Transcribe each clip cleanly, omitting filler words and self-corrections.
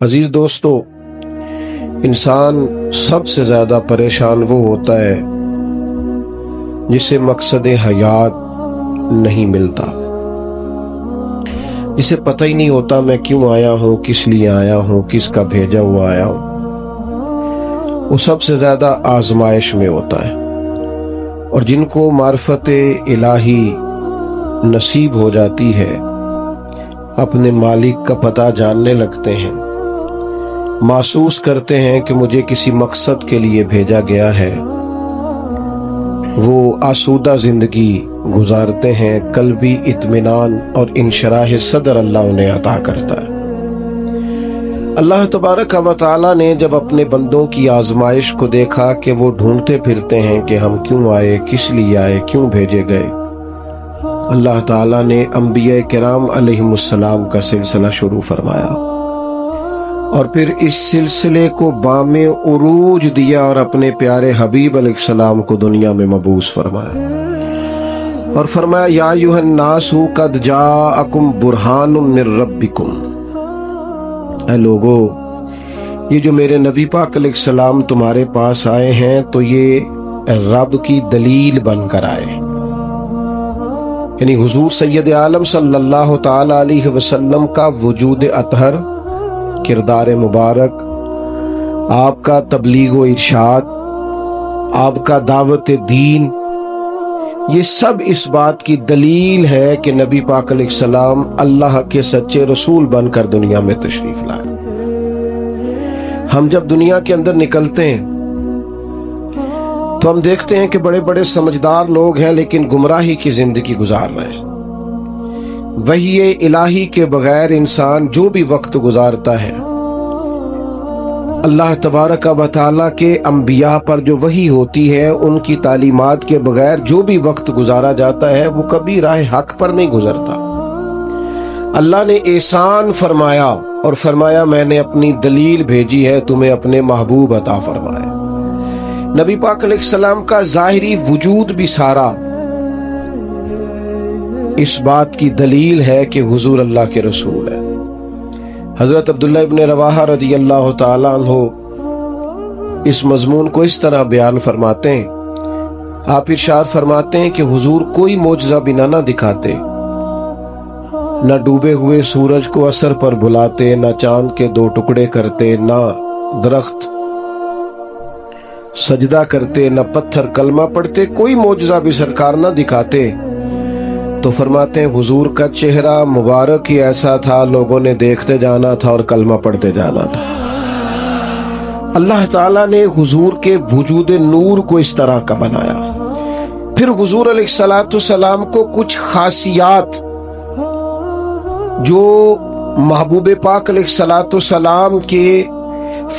عزیز دوستو، انسان سب سے زیادہ پریشان وہ ہوتا ہے جسے مقصد حیات نہیں ملتا، جسے پتہ ہی نہیں ہوتا میں کیوں آیا ہوں، کس لیے آیا ہوں، کس کا بھیجا ہوا آیا ہوں۔ وہ سب سے زیادہ آزمائش میں ہوتا ہے، اور جن کو معرفت الہی نصیب ہو جاتی ہے اپنے مالک کا پتہ جاننے لگتے ہیں، محسوس کرتے ہیں کہ مجھے کسی مقصد کے لیے بھیجا گیا ہے، وہ آسودہ زندگی گزارتے ہیں، قلبی اطمینان اور انشراح صدر اللہ انہیں عطا کرتا ہے۔ اللہ تبارک و تعالیٰ نے جب اپنے بندوں کی آزمائش کو دیکھا کہ وہ ڈھونڈتے پھرتے ہیں کہ ہم کیوں آئے، کس لیے آئے، کیوں بھیجے گئے، اللہ تعالیٰ نے انبیاء کرام علیہم السلام کا سلسلہ شروع فرمایا، اور پھر اس سلسلے کو بام عروج دیا اور اپنے پیارے حبیب علیہ السلام کو دنیا میں مبعوث فرمایا، اور فرمایا یا ایھا الناس قد جاءکم برہان من ربکم، اے لوگو یہ جو میرے نبی پاک علیہ السلام تمہارے پاس آئے ہیں تو یہ رب کی دلیل بن کر آئے، یعنی حضور سید عالم صلی اللہ تعالی علیہ وسلم کا وجود اطہر، کردار مبارک، آپ کا تبلیغ و ارشاد، آپ کا دعوت دین، یہ سب اس بات کی دلیل ہے کہ نبی پاک علیہ السلام اللہ کے سچے رسول بن کر دنیا میں تشریف لائے۔ ہم جب دنیا کے اندر نکلتے ہیں تو ہم دیکھتے ہیں کہ بڑے بڑے سمجھدار لوگ ہیں لیکن گمراہی کی زندگی گزار رہے ہیں۔ وحی الہی کے بغیر انسان جو بھی وقت گزارتا ہے، اللہ تبارک و تعالیٰ کے انبیاء پر جو وحی ہوتی ہے ان کی تعلیمات کے بغیر جو بھی وقت گزارا جاتا ہے وہ کبھی راہ حق پر نہیں گزرتا۔ اللہ نے احسان فرمایا اور فرمایا میں نے اپنی دلیل بھیجی ہے، تمہیں اپنے محبوب عطا فرمائے۔ نبی پاک علیہ السلام کا ظاہری وجود بھی سارا اس بات کی دلیل ہے کہ حضور اللہ کے رسول ہے۔ حضرت عبداللہ ابن رواحہ رضی اللہ تعالیٰ عنہ اس مضمون کو اس طرح بیان فرماتے ہیں، آپ ارشاد فرماتے ہیں کہ حضور کوئی معجزہ بنا نہ دکھاتے، نہ ڈوبے ہوئے سورج کو اثر پر بلاتے، نہ چاند کے دو ٹکڑے کرتے، نہ درخت سجدہ کرتے، نہ پتھر کلمہ پڑھتے، کوئی معجزہ بھی سرکار نہ دکھاتے تو فرماتے ہیں حضور کا چہرہ مبارک ہی ایسا تھا، لوگوں نے دیکھتے جانا تھا اور کلمہ پڑھتے جانا تھا۔ اللہ تعالیٰ نے حضور کے وجود نور کو اس طرح کا بنایا۔ پھر حضور علیہ السلام کو کچھ خاصیات جو محبوب پاک علیہ السلام کے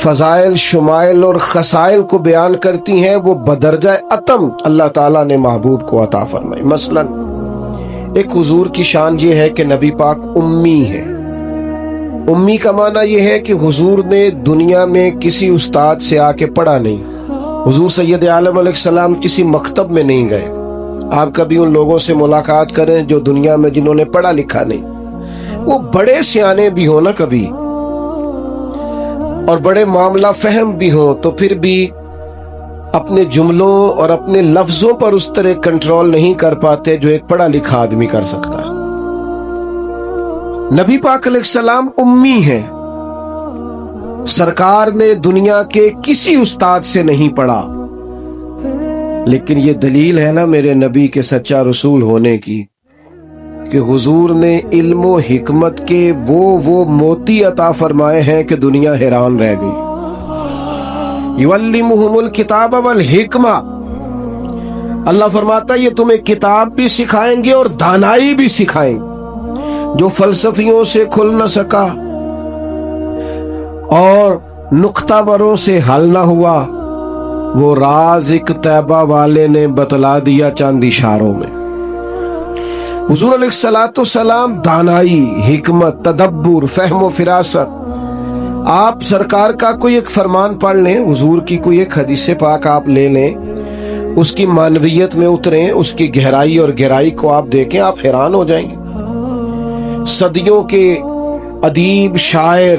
فضائل، شمائل اور خصائل کو بیان کرتی ہیں، وہ بدرجہ اتم اللہ تعالیٰ نے محبوب کو عطا فرمائی۔ مثلاً ایک حضور کی شان یہ ہے کہ نبی پاک امی ہے۔ امی کا معنی یہ ہے کہ حضور نے دنیا میں کسی استاد سے آ کے پڑھا نہیں، حضور سید عالم علیہ السلام کسی مکتب میں نہیں گئے۔ آپ کبھی ان لوگوں سے ملاقات کریں جو دنیا میں جنہوں نے پڑھا لکھا نہیں، وہ بڑے سیانے بھی ہوں نا کبھی اور بڑے معاملہ فہم بھی ہوں، تو پھر بھی اپنے جملوں اور اپنے لفظوں پر اس طرح کنٹرول نہیں کر پاتے جو ایک پڑھا لکھا آدمی کر سکتا ہے۔ نبی پاک علیہ السلام امی ہیں، سرکار نے دنیا کے کسی استاد سے نہیں پڑھا، لیکن یہ دلیل ہے نا میرے نبی کے سچا رسول ہونے کی کہ حضور نے علم و حکمت کے وہ موتی عطا فرمائے ہیں کہ دنیا حیران رہ گئی۔ یعلمہم الکتاب والحکمہ، اللہ فرماتا ہے یہ تمہیں کتاب بھی سکھائیں گے اور دانائی بھی سکھائیں گے، جو فلسفیوں سے کھل نہ سکا اور نقطہ وروں سے حل نہ ہوا، وہ راز ایک طیبہ والے نے بتلا دیا چند اشاروں میں۔ حضور علیہ السلام دانائی، حکمت، تدبر، فہم و فراست، آپ سرکار کا کوئی ایک فرمان پڑھ لیں، حضور کی کوئی ایک حدیث پاک آپ لے لیں، اس کی معنویت میں اتریں، اس کی گہرائی اور گہرائی کو آپ دیکھیں، آپ حیران ہو جائیں گے۔ صدیوں کے ادیب، شاعر،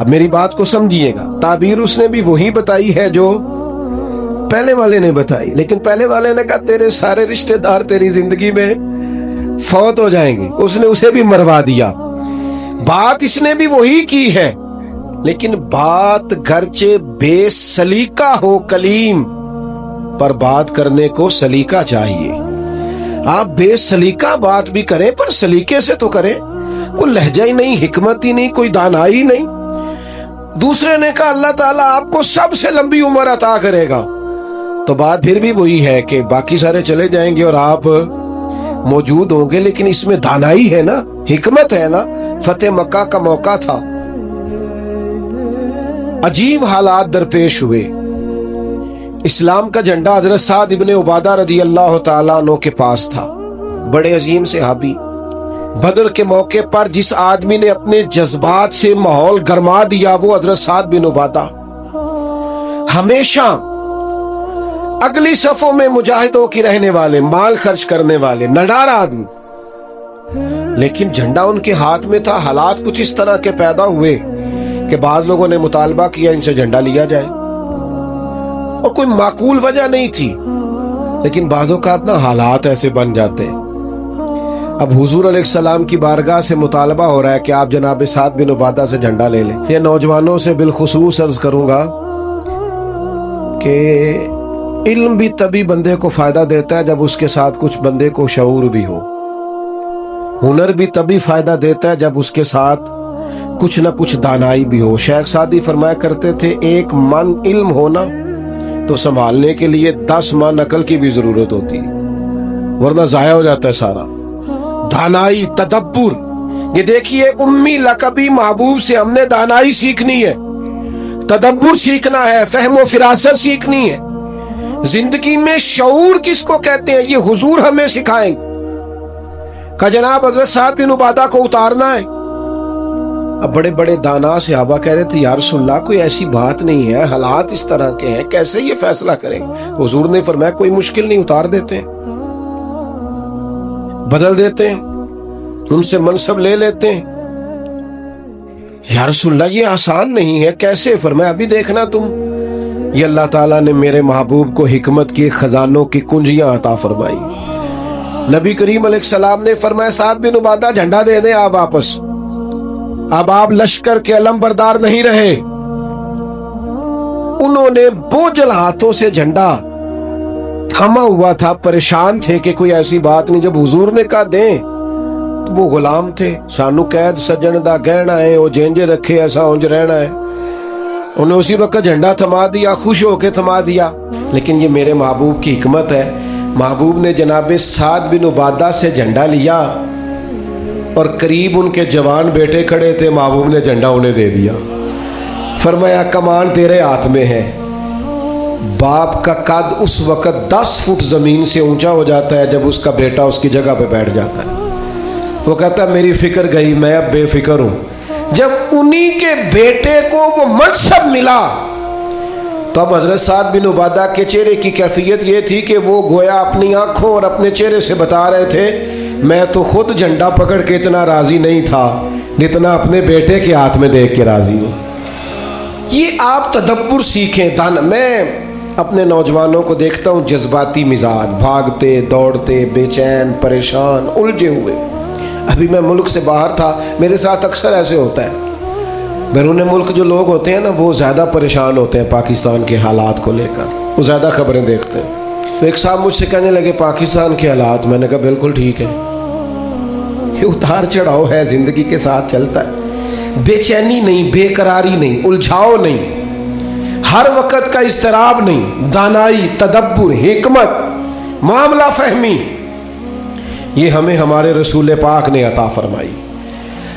اب میری بات کو سمجھیے گا، تعبیر اس نے بھی وہی بتائی ہے جو پہلے والے نے بتائی، لیکن پہلے والے نے کہا تیرے سارے رشتہ دار تیری زندگی میں فوت ہو جائیں گے، اس نے اسے بھی مروا دیا۔ بات اس نے بھی وہی کی ہے، لیکن بات گرچہ بے سلیقہ ہو کلیم، پر بات کرنے کو سلیقہ چاہیے۔ آپ بے سلیقہ بات بھی کریں پر سلیقے سے تو کریں، کوئی لہجہ ہی نہیں، حکمت ہی نہیں، کوئی دانائی نہیں۔ دوسرے نے کہا اللہ تعالیٰ آپ کو سب سے لمبی عمر عطا کرے گا، تو بات پھر بھی وہی ہے کہ باقی سارے چلے جائیں گے اور آپ موجود ہوں گے، لیکن اس میں دانائی ہے نا، حکمت ہے نا۔ فتح مکہ کا موقع تھا، عجیب حالات درپیش ہوئے۔ اسلام کا جھنڈا حضرت سعد ابن عبادہ رضی اللہ تعالیٰ عنہ کے پاس تھا، بڑے عظیم صحابی۔ بدر کے موقع پر جس آدمی نے اپنے جذبات سے ماحول گرما دیا وہ حضرت سعد بن عبادہ، ہمیشہ اگلی صفوں میں مجاہدوں کی رہنے والے، مال خرچ کرنے والے، نڈار آدمی، لیکن جھنڈا ان کے ہاتھ میں تھا۔ حالات کچھ اس طرح کے پیدا ہوئے کہ بعض لوگوں نے مطالبہ کیا ان سے جھنڈا لیا جائے، اور کوئی معقول وجہ نہیں تھی، لیکن بعض اوقات نا حالات ایسے بن جاتے ہیں۔ اب حضور علیہ السلام کی بارگاہ سے مطالبہ ہو رہا ہے کہ آپ جناب سعد بن عبادہ سے جھنڈا لے لیں۔ یہ نوجوانوں سے بالخصوص عرض کروں گا کہ علم بھی تبھی بندے کو فائدہ دیتا ہے جب اس کے ساتھ کچھ بندے کو شعور بھی ہو، ہنر بھی تبھی فائدہ دیتا ہے جب اس کے ساتھ کچھ نہ کچھ دانائی بھی ہو۔ شیخ سعدی فرمایا کرتے تھے ایک من علم ہونا تو سنبھالنے کے لیے 10 من عقل کی بھی ضرورت ہوتی ہے، ورنہ ضائع ہو جاتا ہے سارا۔ دانائی، تدبر، یہ دیکھیے امی لقبی محبوب سے ہم نے دانائی سیکھنی ہے، تدبر سیکھنا ہے، فہم و فراست سیکھنی ہے۔ زندگی میں شعور کس کو کہتے ہیں یہ حضور ہمیں سکھائیں کہ جناب حضرت سعد بن عبادہ کو اتارنا ہے۔ اب بڑے بڑے دانا صحابہ کہہ رہے تھے یا رسول اللہ کوئی ایسی بات نہیں ہے، حالات اس طرح کے ہیں، کیسے یہ فیصلہ کریں گے؟ حضور نے فرمایا کوئی مشکل نہیں، اتار دیتے ہیں، بدل دیتے ہیں، ان سے منصب لے لیتے ہیں۔ یا رسول اللہ یہ آسان نہیں ہے، کیسے؟ فرمایا ابھی دیکھنا تم، یہ اللہ تعالیٰ نے میرے محبوب کو حکمت کے خزانوں کی کنجیاں عطا فرمائی۔ نبی کریم علیہ السلام نے فرمایا سعد بن عبادہ جھنڈا دے دیں آپ واپس، اب آپ لشکر کے علم بردار نہیں رہے۔ انہوں نے بوجھل ہاتھوں سے جھنڈا تھما ہوا تھا، پریشان تھے کہ کوئی ایسی بات نہیں۔ جب حضور نے کہا دیں تو وہ غلام تھے، سانو قید سجن دا گہنا ہے، وہ جینجے رکھے ایسا اونج رہنا ہے۔ انہیں اسی وقت جھنڈا تھما دیا، خوش ہو کے تھما دیا۔ لیکن یہ میرے محبوب کی حکمت ہے، محبوب نے جناب سعد بن عبادہ سے جھنڈا لیا اور قریب ان کے جوان بیٹے کھڑے تھے، محبوب نے جھنڈا انہیں دے دیا، فرمایا کمان تیرے ہاتھ میں ہے۔ باپ کا قد اس وقت 10 فٹ زمین سے اونچا ہو جاتا ہے جب اس کا بیٹا اس کی جگہ پہ بیٹھ جاتا ہے۔ وہ کہتا ہے میری فکر گئی، میں اب بے فکر ہوں۔ جب انہی کے بیٹے کو وہ منصب ملا تو اب حضرت سعد بن عبادہ کے چہرے کی کیفیت یہ تھی کہ وہ گویا اپنی آنکھوں اور اپنے چہرے سے بتا رہے تھے میں تو خود جھنڈا پکڑ کے اتنا راضی نہیں تھا جتنا اپنے بیٹے کے ہاتھ میں دیکھ کے راضی ہوں۔ یہ آپ تدبر سیکھیں۔ میں اپنے نوجوانوں کو دیکھتا ہوں جذباتی مزاج، بھاگتے دوڑتے، بے چین، پریشان، الجھے ہوئے۔ ابھی میں ملک سے باہر تھا، میرے ساتھ اکثر ایسے ہوتا ہے، بیرون ملک جو لوگ ہوتے ہیں نا وہ زیادہ پریشان ہوتے ہیں پاکستان کے حالات کو لے کر، وہ زیادہ خبریں دیکھتے ہیں۔ تو ایک صاحب مجھ سے کہنے لگے پاکستان کے حالات، میں نے کہا بالکل ٹھیک ہے، یہ اتار چڑھاؤ ہے، زندگی کے ساتھ چلتا ہے، بے چینی نہیں، بے قراری نہیں، الجھاؤ نہیں، ہر وقت کا اضطراب نہیں، دانائی، تدبر، حکمت، معاملہ فہمی، یہ ہمیں ہمارے رسول پاک نے عطا فرمائی۔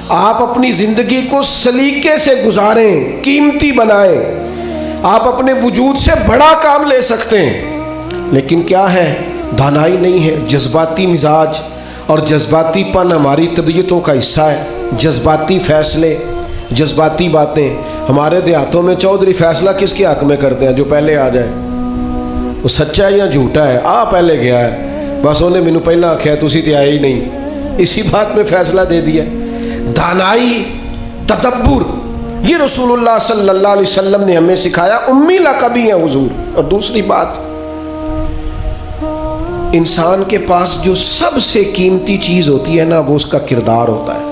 آپ اپنی زندگی کو سلیقے سے گزاریں، قیمتی بنائیں۔ آپ اپنے وجود سے بڑا کام لے سکتے ہیں، لیکن کیا ہے؟ دانائی نہیں ہے، جذباتی مزاج، اور جذباتی پن ہماری طبیعتوں کا حصہ ہے۔ جذباتی فیصلے، جذباتی باتیں۔ ہمارے دیہاتوں میں چودھری فیصلہ کس کے حق میں کرتے ہیں؟ جو پہلے آ جائے، وہ سچا ہے یا جھوٹا ہے، پہلے گیا ہے، بس انہیں مینوں پہلا آکھیا تسی تے آئے ہی نہیں، اسی بات میں فیصلہ دے دیا۔ دانائی، تدبر، یہ رسول اللہ صلی اللہ علیہ وسلم نے ہمیں سکھایا، امی لقبی ہیں حضور۔ اور دوسری بات، انسان کے پاس جو سب سے قیمتی چیز ہوتی ہے نا، وہ اس کا کردار ہوتا ہے۔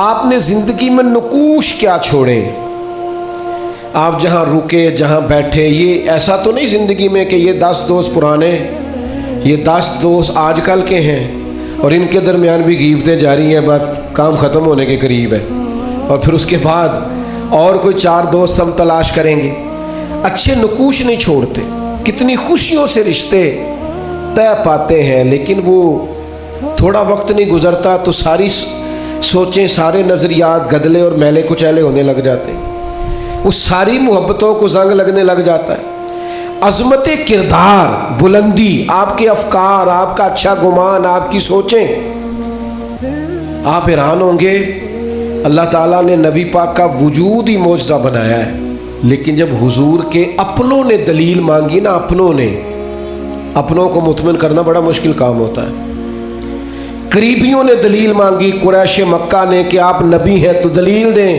آپ نے زندگی میں نقوش کیا چھوڑے، آپ جہاں رکے، جہاں بیٹھے، یہ ایسا تو نہیں زندگی میں کہ یہ 10 دوست پرانے، یہ 10 دوست آج کل کے ہیں اور ان کے درمیان بھی غیبتیں جاری ہیں، بس کام ختم ہونے کے قریب ہے، اور پھر اس کے بعد اور کوئی 4 دوست ہم تلاش کریں گے۔ اچھے نقوش نہیں چھوڑتے، کتنی خوشیوں سے رشتے طے پاتے ہیں، لیکن وہ تھوڑا وقت نہیں گزرتا تو ساری سوچیں، سارے نظریات گدلے اور میلے کچیلے ہونے لگ جاتے ہیں، وہ ساری محبتوں کو زنگ لگنے لگ جاتا ہے۔ عظمت کردار، بلندی، آپ کے افکار، آپ کا اچھا گمان، آپ کی سوچیں، آپ حیران ہوں گے اللہ تعالیٰ نے نبی پاک کا وجود ہی معجزہ بنایا ہے، لیکن جب حضور کے اپنوں نے دلیل مانگی نا، اپنوں کو مطمئن کرنا بڑا مشکل کام ہوتا ہے۔ قریبیوں نے دلیل مانگی، قریش مکہ نے، کہ آپ نبی ہیں تو دلیل دیں۔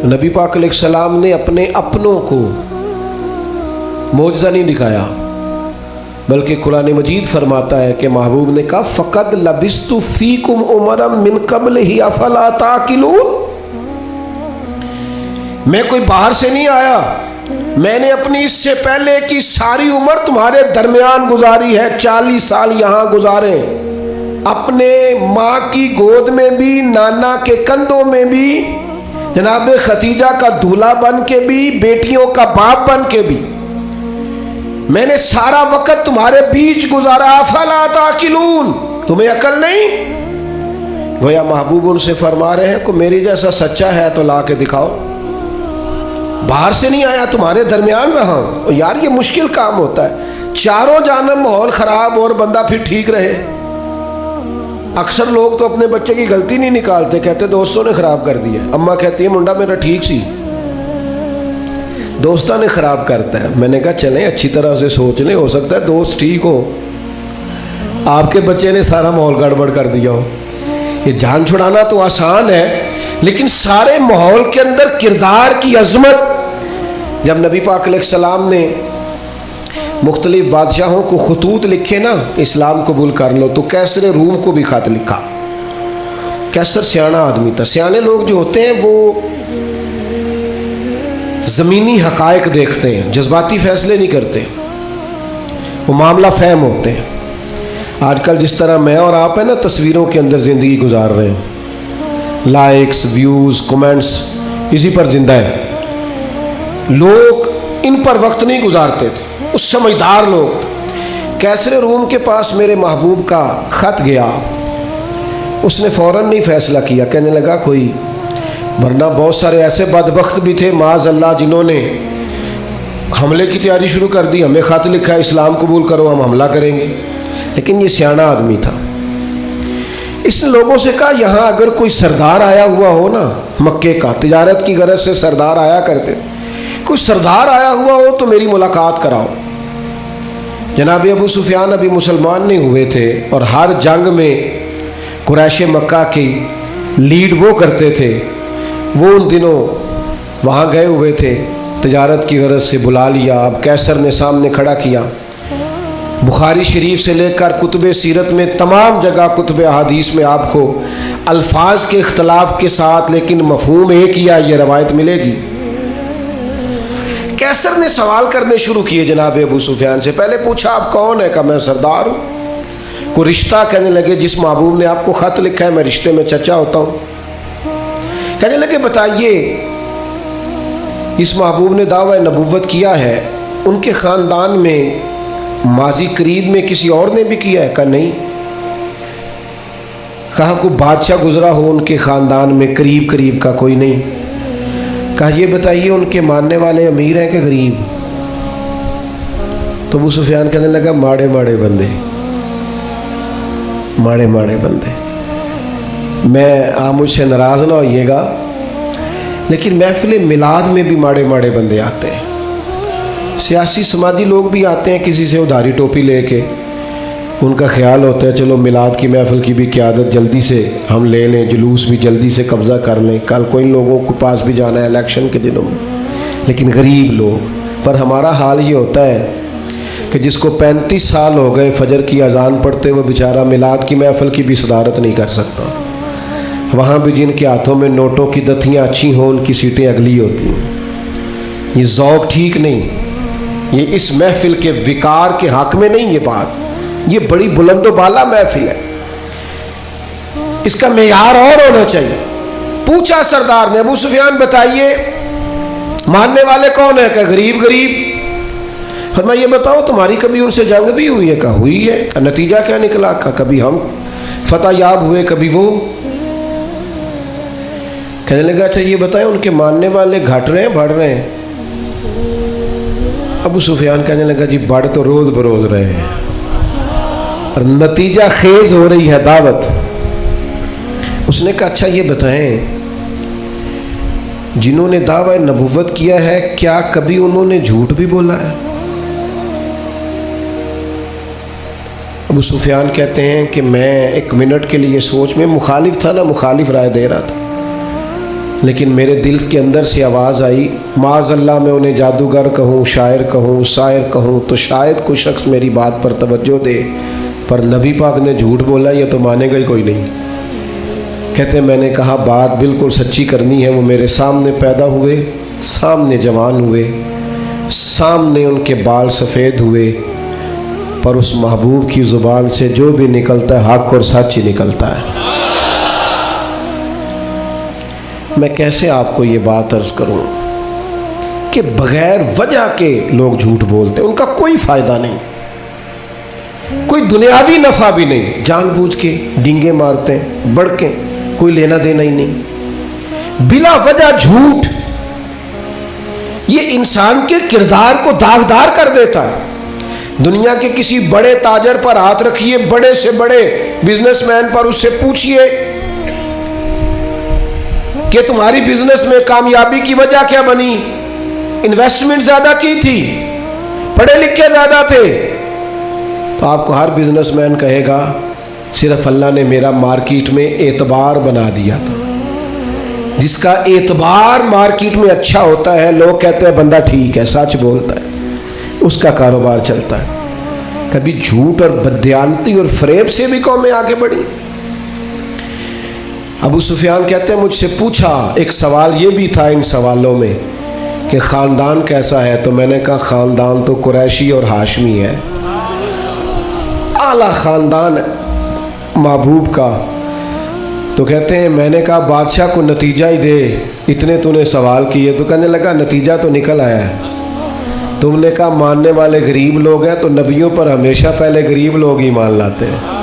نبی پاک علیہ السلام نے اپنے اپنوں کو معجزہ نہیں دکھایا، بلکہ قرآن مجید فرماتا ہے کہ محبوب نے کہا فقد لبثت فیکم عمرا من قبلہ افلا تعقلون، میں کوئی باہر سے نہیں آیا، میں نے اپنی اس سے پہلے کی ساری عمر تمہارے درمیان گزاری ہے، 40 سال یہاں گزارے، اپنے ماں کی گود میں بھی، نانا کے کندھوں میں بھی، جناب ختیجہ کا دولہا بن کے بھی، بیٹیوں کا باپ بن کے بھی، میں نے سارا وقت تمہارے بیچ گزارا، افلا تعقلون، تمہیں عقل نہیں؟ گویا محبوب ان سے فرما رہے ہیں کہ میری جیسا سچا ہے تو لا کے دکھاؤ، باہر سے نہیں آیا، تمہارے درمیان رہا ہوں۔ یار یہ مشکل کام ہوتا ہے، چاروں جانب ماحول خراب اور بندہ پھر ٹھیک رہے۔ اکثر لوگ تو اپنے بچے کی غلطی نہیں نکالتے، کہتے دوستوں نے خراب کر دیا، اماں کہتی ہے منڈا میرا ٹھیک سی، دوستوں نے خراب کرتا ہے۔ میں نے کہا چلیں اچھی طرح سے سوچ لیں، ہو سکتا ہے دوست ٹھیک ہو، آپ کے بچے نے سارا ماحول گڑبڑ کر دیا ہو۔ یہ جان چھڑانا تو آسان ہے، لیکن سارے ماحول کے اندر کردار کی عظمت۔ جب نبی پاک علیہ السلام نے مختلف بادشاہوں کو خطوط لکھے نا، اسلام قبول کر لو، تو کیسر روم کو بھی خط لکھا۔ کیسر سیانا آدمی تھا۔ سیانے لوگ جو ہوتے ہیں وہ زمینی حقائق دیکھتے ہیں، جذباتی فیصلے نہیں کرتے، وہ معاملہ فہم ہوتے ہیں۔ آج کل جس طرح میں اور آپ ہیں نا، تصویروں کے اندر زندگی گزار رہے ہیں، لائکس، ویوز، کمنٹس، اسی پر زندہ ہے۔ لوگ ان پر وقت نہیں گزارتے تھے، اس سمجھدار لوگ۔ کیسر روم کے پاس میرے محبوب کا خط گیا، اس نے فوراً نہیں فیصلہ کیا، کہنے لگا کوئی، ورنہ بہت سارے ایسے بدبخت بھی تھے معاذ اللہ جنہوں نے حملے کی تیاری شروع کر دی، ہمیں خط لکھا ہے اسلام قبول کرو ہم حملہ کریں گے، لیکن یہ سیانا آدمی تھا۔ اس نے لوگوں سے کہا یہاں اگر کوئی سردار آیا ہوا ہو نا، مکے کا، تجارت کی غرض سے سردار آیا کرتے، کوئی سردار آیا ہوا ہو تو میری ملاقات کراؤ۔ جناب ابو سفیان ابھی مسلمان نہیں ہوئے تھے، اور ہر جنگ میں قریش مکہ کی لیڈ وہ کرتے تھے، وہ ان دنوں وہاں گئے ہوئے تھے، تجارت کی غرض سے بلا لیا۔ اب کیسر نے سامنے کھڑا کیا، بخاری شریف سے لے کر کتب سیرت میں تمام جگہ، کتب احادیث میں آپ کو الفاظ کے اختلاف کے ساتھ لیکن مفہوم ایک ہی یہ روایت ملے گی۔ کیسر نے سوال کرنے شروع کیے جناب ابو سفیان سے۔ پہلے پوچھا آپ کون ہے؟ کہا میں سردار ہوں۔ کوئی رشتہ؟ کہنے لگے جس محبوب نے آپ کو خط لکھا ہے میں رشتے میں چچا ہوتا ہوں۔ کہنے لگے بتائیے، اس محبوب نے دعویٰ نبوت کیا ہے، ان کے خاندان میں ماضی قریب میں کسی اور نے بھی کیا ہے؟ کہا نہیں۔ کہا کوئی بادشاہ گزرا ہو ان کے خاندان میں قریب کا؟ کوئی نہیں۔ کہا یہ بتائیے ان کے ماننے والے امیر ہیں کہ غریب؟ تو ابو سفیان کہنے لگا ماڑے ماڑے بندے، ماڑے ماڑے بندے۔ میں آپ مجھ سے ناراض نہ ہوئیے گا، لیکن محفل میلاد میں بھی ماڑے ماڑے بندے آتے ہیں، سیاسی سماجی لوگ بھی آتے ہیں کسی سے ادھاری ٹوپی لے کے، ان کا خیال ہوتا ہے چلو میلاد کی محفل کی بھی قیادت جلدی سے ہم لے لیں، جلوس بھی جلدی سے قبضہ کر لیں، کل کوئی لوگوں کے پاس بھی جانا ہے الیکشن کے دنوں میں، لیکن غریب لوگ۔ پر ہمارا حال یہ ہوتا ہے کہ جس کو 35 سال ہو گئے فجر کی اذان پڑھتے وہ بیچارہ میلاد کی محفل کی بھی صدارت نہیں کر سکتا۔ وہاں بھی جن کے ہاتھوں میں نوٹوں کی دتیاں اچھی ہوں ان کی سیٹیں اگلی ہوتی ہیں۔ یہ ذوق ٹھیک نہیں، یہ اس محفل کے وقار کے حق میں نہیں۔ یہ بات یہ بڑی بلند و بالا محفل ہے، اس کا معیار اور ہونا چاہیے۔ پوچھا سردار نے ابو سفیان بتائیے ماننے والے کون ہیں؟ کہ غریب غریب۔ فرمایا یہ بتاؤ تمہاری کبھی ان سے جنگ بھی ہوئی ہے؟ کہا ہوئی ہے۔ کہ نتیجہ کیا نکلا؟ کہا کبھی ہم فتح یاب ہوئے کبھی وہ۔ کہنے لگا اچھا یہ بتائیں ان کے ماننے والے گھٹ رہے ہیں بڑھ رہے ہیں؟ ابو سفیان کہنے لگا جی بڑھ تو روز بروز رہے ہیں، اور نتیجہ خیز ہو رہی ہے دعوت۔ اس نے کہا اچھا یہ بتائیں جنہوں نے دعوی نبوت کیا ہے کیا کبھی انہوں نے جھوٹ بھی بولا ہے؟ ابو سفیان کہتے ہیں کہ میں ایک منٹ کے لیے سوچ میں مخالف تھا نا، مخالف رائے دے رہا تھا، لیکن میرے دل کے اندر سے آواز آئی معاذ اللہ میں انہیں جادوگر کہوں، شاعر کہوں، شاعر کہوں تو شاید کوئی شخص میری بات پر توجہ دے، پر نبی پاک نے جھوٹ بولا یہ تو مانے گا ہی کوئی نہیں۔ کہتے ہیں میں نے کہا بات بالکل سچی کرنی ہے۔ وہ میرے سامنے پیدا ہوئے، سامنے جوان ہوئے، سامنے ان کے بال سفید ہوئے، پر اس محبوب کی زبان سے جو بھی نکلتا ہے حق اور سچ ہی نکلتا ہے۔ میں کیسے آپ کو یہ بات عرض کروں کہ بغیر وجہ کے لوگ جھوٹ بولتے ہیں، ان کا کوئی فائدہ نہیں، کوئی دنیاوی نفع بھی نہیں، جان بوجھ کے ڈینگے مارتے ہیں، بڑکیں، کوئی لینا دینا ہی نہیں، بلا وجہ جھوٹ۔ یہ انسان کے کردار کو داغدار کر دیتا ہے۔ دنیا کے کسی بڑے تاجر پر ہاتھ رکھیے، بڑے سے بڑے بزنس مین پر، اس سے پوچھئے کہ تمہاری بزنس میں کامیابی کی وجہ کیا بنی؟ انویسٹمنٹ زیادہ کی تھی، پڑھے لکھے زیادہ تھے؟ تو آپ کو ہر بزنس مین کہے گا صرف اللہ نے میرا مارکیٹ میں اعتبار بنا دیا تھا۔ جس کا اعتبار مارکیٹ میں اچھا ہوتا ہے لوگ کہتے ہیں بندہ ٹھیک ہے، سچ بولتا ہے، اس کا کاروبار چلتا ہے۔ کبھی جھوٹ اور بددیانتی اور فریب سے بھی قومیں آگے بڑھی۔ ابو سفیان کہتے ہیں مجھ سے پوچھا، ایک سوال یہ بھی تھا ان سوالوں میں کہ خاندان کیسا ہے؟ تو میں نے کہا خاندان تو قریشی اور ہاشمی ہے، اعلیٰ خاندان محبوب کا۔ تو کہتے ہیں میں نے کہا بادشاہ کو نتیجہ ہی دے، اتنے تو نے سوال کیے۔ تو کہنے لگا نتیجہ تو نکل آیا ہے۔ تم نے کہا ماننے والے غریب لوگ ہیں، تو نبیوں پر ہمیشہ پہلے غریب لوگ ہی مان لاتے ہیں۔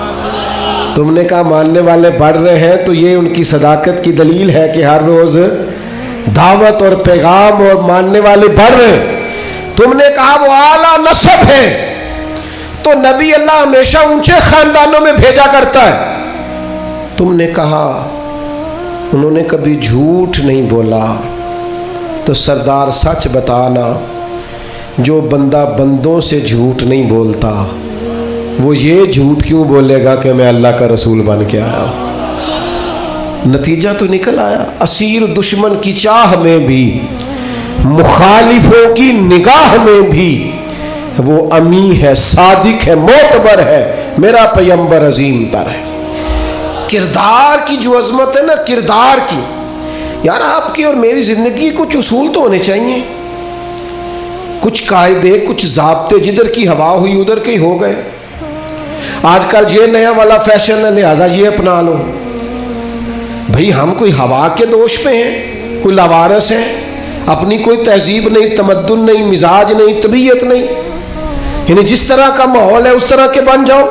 تم نے کہا ماننے والے بڑھ رہے ہیں، تو یہ ان کی صداقت کی دلیل ہے کہ ہر روز دعوت اور پیغام اور ماننے والے بڑھ رہے ہیں۔ تم نے کہا وہ اعلیٰ نسب ہے، تو نبی اللہ ہمیشہ اونچے خاندانوں میں بھیجا کرتا ہے۔ تم نے کہا انہوں نے کبھی جھوٹ نہیں بولا، تو سردار سچ بتانا، جو بندہ بندوں سے جھوٹ نہیں بولتا وہ یہ جھوٹ کیوں بولے گا کہ میں اللہ کا رسول بن کے آیا ہوں؟ نتیجہ تو نکل آیا۔ اسیر دشمن کی چاہ میں بھی، مخالفوں کی نگاہ میں بھی وہ امی ہے، صادق ہے، معتبر ہے، میرا پیغمبر عظیم تر ہے۔ کردار کی جو عظمت ہے نا، کردار کی، یار آپ کی اور میری زندگی کچھ اصول تو ہونے چاہیے، کچھ قاعدے، کچھ ضابطے، جدھر کی ہوا ہوئی ادھر کے ہی ہو گئے۔ آج کل یہ نیا والا فیشن ہے لہذا یہ اپنا لو۔ بھئی ہم کوئی ہوا کے دوش پہ ہیں، کوئی لاوارث ہیں، اپنی کوئی تہذیب نہیں، تمدن نہیں، مزاج نہیں، طبیعت نہیں، یعنی جس طرح کا ماحول ہے اس طرح کے بن جاؤ۔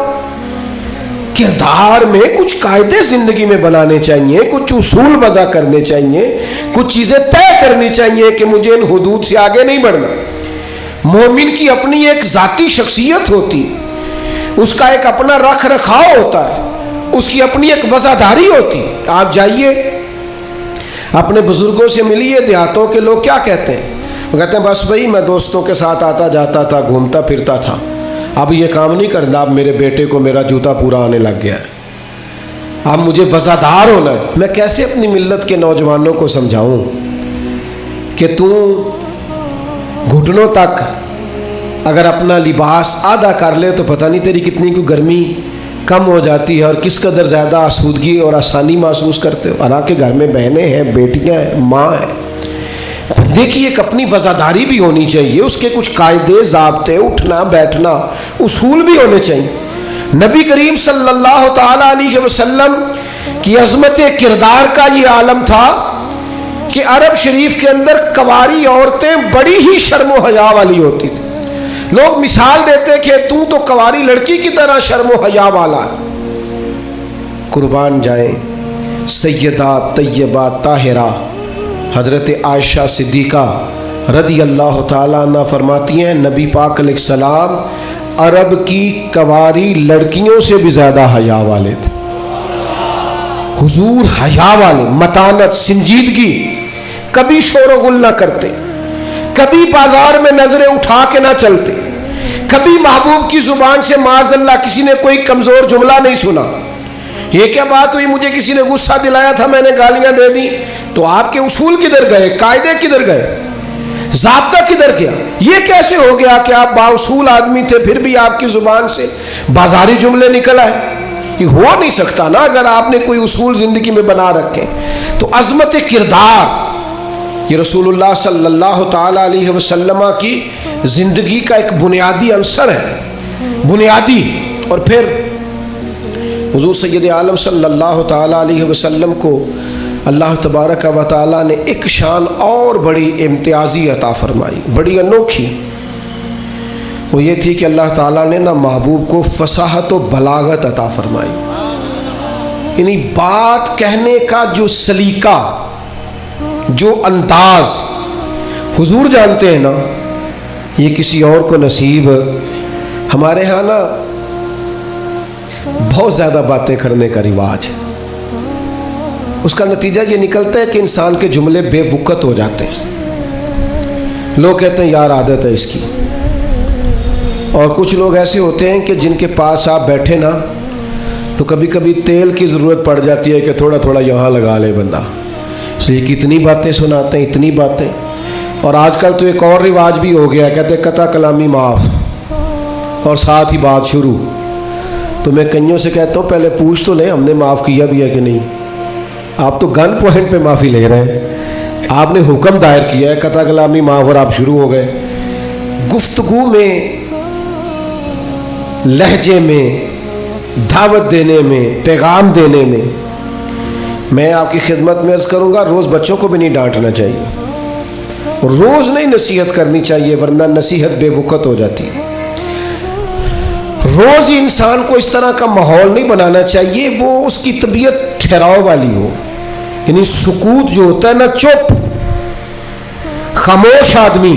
کردار میں کچھ قاعدے زندگی میں بنانے چاہیے، کچھ اصول وضع کرنے چاہیے، کچھ چیزیں طے کرنی چاہیے کہ مجھے ان حدود سے آگے نہیں بڑھنا۔ مومن کی اپنی ایک ذاتی شخصیت ہوتی، اس کا ایک اپنا رکھ رکھاؤ ہوتا ہے، اس کی اپنی ایک وفاداری ہوتی۔ آپ جائیے اپنے بزرگوں سے ملیے، دیہاتوں کے لوگ کیا کہتے ہیں؟ وہ کہتے ہیں بس بھائی میں دوستوں کے ساتھ آتا جاتا تھا، گھومتا پھرتا تھا، اب یہ کام نہیں کرنا، اب میرے بیٹے کو میرا جوتا پورا آنے لگ گیا ہے، اب مجھے وفادار ہونا ہے۔ میں کیسے اپنی ملت کے نوجوانوں کو سمجھاؤں کہ تو گھٹنوں تک اگر اپنا لباس آدھا کر لے تو پتہ نہیں تیری کتنی کو گرمی کم ہو جاتی ہے اور کس قدر زیادہ آسودگی اور آسانی محسوس کرتے ہو۔ حالانکہ گھر میں بہنیں ہیں، بیٹیاں ہیں، ماں ہیں۔ بندے کی ایک اپنی وفاداری بھی ہونی چاہیے، اس کے کچھ قاعدے، ضابطے، اٹھنا بیٹھنا، اصول بھی ہونے چاہیے۔ نبی کریم صلی اللہ تعالی علیہ وسلم کی عظمت کردار کا یہ عالم تھا کہ عرب شریف کے اندر کنواری عورتیں بڑی ہی شرم و حیا والی ہوتی تھی۔ لوگ مثال دیتے کہ تو کنواری لڑکی کی طرح شرم و حیا والا ہے۔ قربان جائیں سیدہ طیبہ طاہرہ حضرت عائشہ صدیقہ رضی اللہ تعالیٰ عنہ فرماتی ہیں نبی پاک علیہ السلام عرب کی کنواری لڑکیوں سے بھی زیادہ حیا والے تھے۔ حضور حیا والے، متانت، سنجیدگی، کبھی شور و غل نہ کرتے، کبھی بازار میں نظریں اٹھا کے نہ چلتے، کبھی محبوب کی زبان سے معاذ اللہ کسی نے کوئی کمزور جملہ نہیں سنا۔ یہ کیا بات ہوئی، مجھے کسی نے غصہ دلایا تھا میں نے گالیاں دے دی، تو آپ کے اصول کدھر گئے، قاعدے کدھر گئے، ضابطہ کدھر گیا؟ یہ کیسے ہو گیا کہ آپ بااصول آدمی تھے پھر بھی آپ کی زبان سے بازاری جملے نکل آئے؟ یہ ہو نہیں سکتا نا اگر آپ نے کوئی اصول زندگی میں بنا رکھے۔ تو عظمت کردار یہ رسول اللہ صلی اللہ تعالی علیہ وسلم کی زندگی کا ایک بنیادی عنصر ہے، بنیادی۔ اور پھر حضور سید عالم صلی اللہ تعالی علیہ وسلم کو اللہ تبارک و تعالی نے ایک شان اور بڑی امتیازی عطا فرمائی، بڑی انوکھی۔ وہ یہ تھی کہ اللہ تعالیٰ نے نہ محبوب کو فصاحت و بلاغت عطا فرمائی، یعنی بات کہنے کا جو سلیقہ، جو انداز حضور جانتے ہیں نا، یہ کسی اور کو نصیب۔ ہمارے ہاں نا بہت زیادہ باتیں کرنے کا رواج ہے، اس کا نتیجہ یہ نکلتا ہے کہ انسان کے جملے بے وقت ہو جاتے ہیں۔ لوگ کہتے ہیں یار عادت ہے اس کی، اور کچھ لوگ ایسے ہوتے ہیں کہ جن کے پاس آپ بیٹھے نا تو کبھی کبھی تیل کی ضرورت پڑ جاتی ہے کہ تھوڑا تھوڑا یہاں لگا لے بندہ، اس لیے کتنی باتیں سناتے ہیں، اتنی باتیں۔ اور آج کل تو ایک اور رواج بھی ہو گیا ہے، کہتے ہیں قطع کلامی معاف اور ساتھ ہی بات شروع۔ تو میں کئیوں سے کہتا ہوں پہلے پوچھ تو لیں ہم نے معاف کیا بھی ہے کہ نہیں۔ آپ تو گن پوائنٹ پہ معافی لے رہے ہیں، آپ نے حکم دائر کیا ہے قطع کلامی معاف اور آپ شروع ہو گئے۔ گفتگو میں، لہجے میں، دعوت دینے میں، پیغام دینے میں آپ کی خدمت میں عرض کروں گا روز بچوں کو بھی نہیں ڈانٹنا چاہیے، روز نہیں نصیحت کرنی چاہیے ورنہ نصیحت بے وقت ہو جاتی ہے۔ روز ہی انسان کو اس طرح کا ماحول نہیں بنانا چاہیے وہ اس کی طبیعت ٹھہراؤ والی ہو، یعنی سکوت جو ہوتا ہے نا، چپ خاموش آدمی،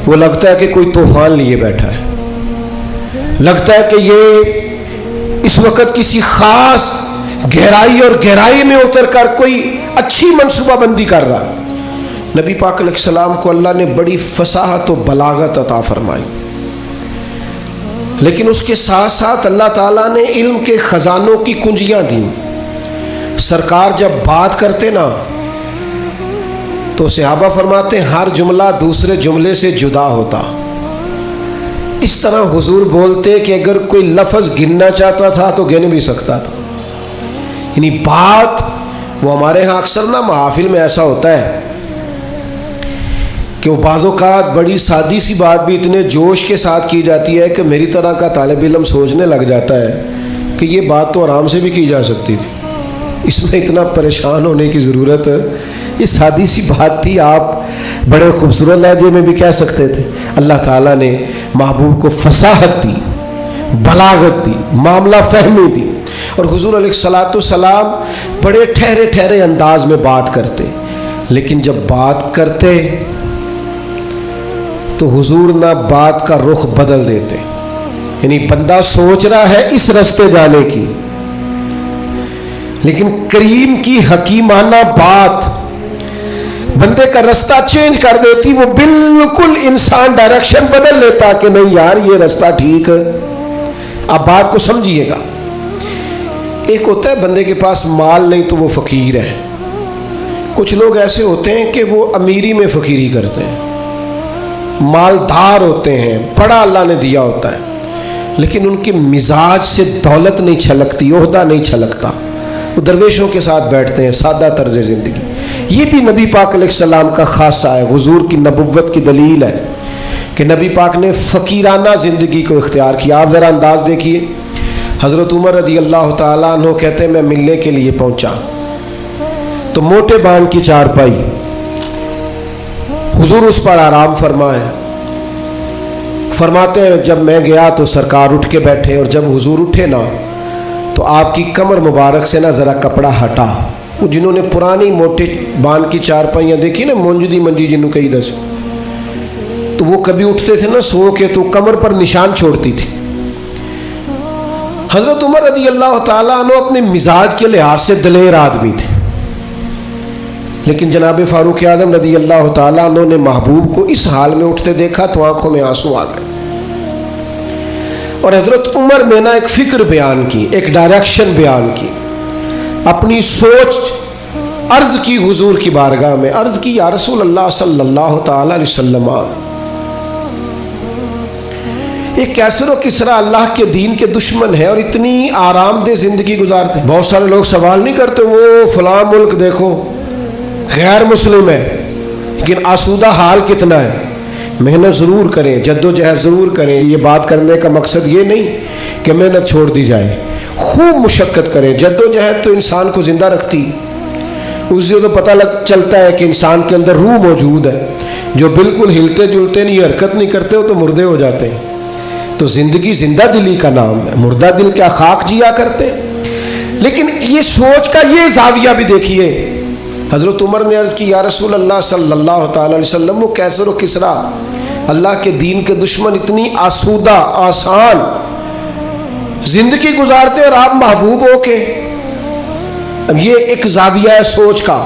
وہ لگتا ہے کہ کوئی طوفان لیے بیٹھا ہے، لگتا ہے کہ یہ اس وقت کسی خاص گہرائی اور گہرائی میں اتر کر کوئی اچھی منصوبہ بندی کر رہا۔ نبی پاک علیہ السلام کو اللہ نے بڑی فصاحت و بلاغت عطا فرمائی، لیکن اس کے ساتھ ساتھ اللہ تعالیٰ نے علم کے خزانوں کی کنجیاں دیں۔ سرکار جب بات کرتے نا تو صحابہ فرماتے ہیں ہر جملہ دوسرے جملے سے جدا ہوتا، اس طرح حضور بولتے کہ اگر کوئی لفظ گننا چاہتا تھا تو گن بھی سکتا تھا، یعنی بات وہ ہمارے ہاں اکثر نا محافل میں ایسا ہوتا ہے کہ وہ بعض اوقات بڑی سادی سی بات بھی اتنے جوش کے ساتھ کی جاتی ہے کہ میری طرح کا طالب علم سوچنے لگ جاتا ہے کہ یہ بات تو آرام سے بھی کی جا سکتی تھی، اس میں اتنا پریشان ہونے کی ضرورت، یہ سادی سی بات تھی، آپ بڑے خوبصورت لہجے میں بھی کہہ سکتے تھے۔ اللہ تعالیٰ نے محبوب کو فصاحت دی، بلاغت دی، معاملہ فہمی دی، اور حضور علیہ الصلاۃ والسلام بڑے ٹھہرے ٹھہرے انداز میں بات کرتے، لیکن جب بات کرتے تو حضور نہ بات کا رخ بدل دیتے، یعنی بندہ سوچ رہا ہے اس رستے جانے کی، لیکن کریم کی حکیمانہ بات بندے کا رستہ چینج کر دیتی، وہ بالکل انسان ڈائریکشن بدل لیتا کہ نہیں یار یہ رستہ ٹھیک ہے۔ آپ بات کو سمجھیے گا۔ ایک ہوتا ہے بندے کے پاس مال نہیں تو وہ فقیر ہے، کچھ لوگ ایسے ہوتے ہیں کہ وہ امیری میں فقیری کرتے ہیں، مالدار ہوتے ہیں، بڑا اللہ نے دیا ہوتا ہے، لیکن ان کے مزاج سے دولت نہیں چھلکتی، عہدہ نہیں چھلکتا، وہ درویشوں کے ساتھ بیٹھتے ہیں، سادہ طرز زندگی۔ یہ بھی نبی پاک علیہ السلام کا خاصہ ہے، حضور کی نبوت کی دلیل ہے کہ نبی پاک نے فقیرانہ زندگی کو اختیار کیا۔ آپ ذرا انداز دیکھیے، حضرت عمر رضی اللہ تعالیٰ عنہ کہتے ہیں میں ملنے کے لیے پہنچا تو موٹے بان کی چارپائی، حضور اس پر آرام فرمائے، فرماتے ہیں جب میں گیا تو سرکار اٹھ کے بیٹھے، اور جب حضور اٹھے نا تو آپ کی کمر مبارک سے نا ذرا کپڑا ہٹا۔ وہ جنہوں نے پرانی موٹے بان کی چارپائیاں دیکھی نا، منجدی منجی جنہوں کئی دس، تو وہ کبھی اٹھتے تھے نا سو کے تو کمر پر نشان چھوڑتی تھی۔ حضرت عمر رضی اللہ تعالیٰ عنہ اپنے مزاج کے لحاظ سے دلیر آدمی تھے، لیکن جناب فاروق اعظم رضی اللہ تعالیٰ عنہ نے محبوب کو اس حال میں اٹھتے دیکھا تو آنکھوں میں آنسو آ گئے، اور حضرت عمر نے نا ایک فکر بیان کی، ایک ڈائریکشن بیان کی، اپنی سوچ عرض کی حضور کی بارگاہ میں، عرض کی یا رسول اللہ صلی اللہ تعالی علیہ وسلم، ایک کیسر و کسرا اللہ کے دین کے دشمن ہے اور اتنی آرام دہ زندگی گزارتے ہیں۔ بہت سارے لوگ سوال نہیں کرتے وہ فلاں ملک دیکھو غیر مسلم ہے لیکن آسودہ حال کتنا ہے۔ محنت ضرور کریں، جد و جہد ضرور کریں، یہ بات کرنے کا مقصد یہ نہیں کہ محنت چھوڑ دی جائے، خوب مشقت کریں۔ جد و جہد تو انسان کو زندہ رکھتی، اس سے تو پتہ چلتا ہے کہ انسان کے اندر روح موجود ہے، جو بالکل ہلتے جلتے نہیں، حرکت نہیں کرتے ہو تو مردے ہو جاتے ہیں۔ تو زندگی زندہ دلی کا نام ہے، مردہ دل کیا خاک جیا کرتے ہیں۔ لیکن یہ سوچ کا یہ زاویہ بھی دیکھیے، حضرت عمر نے عرض کی یا رسول اللہ صلی اللہ تعالی علیہ وسلم، وہ کیسر و کسرا اللہ کے دین کے دشمن اتنی آسودہ آسان زندگی گزارتے اور آپ محبوب ہو کے۔ اب یہ ایک زاویہ ہے سوچ کا،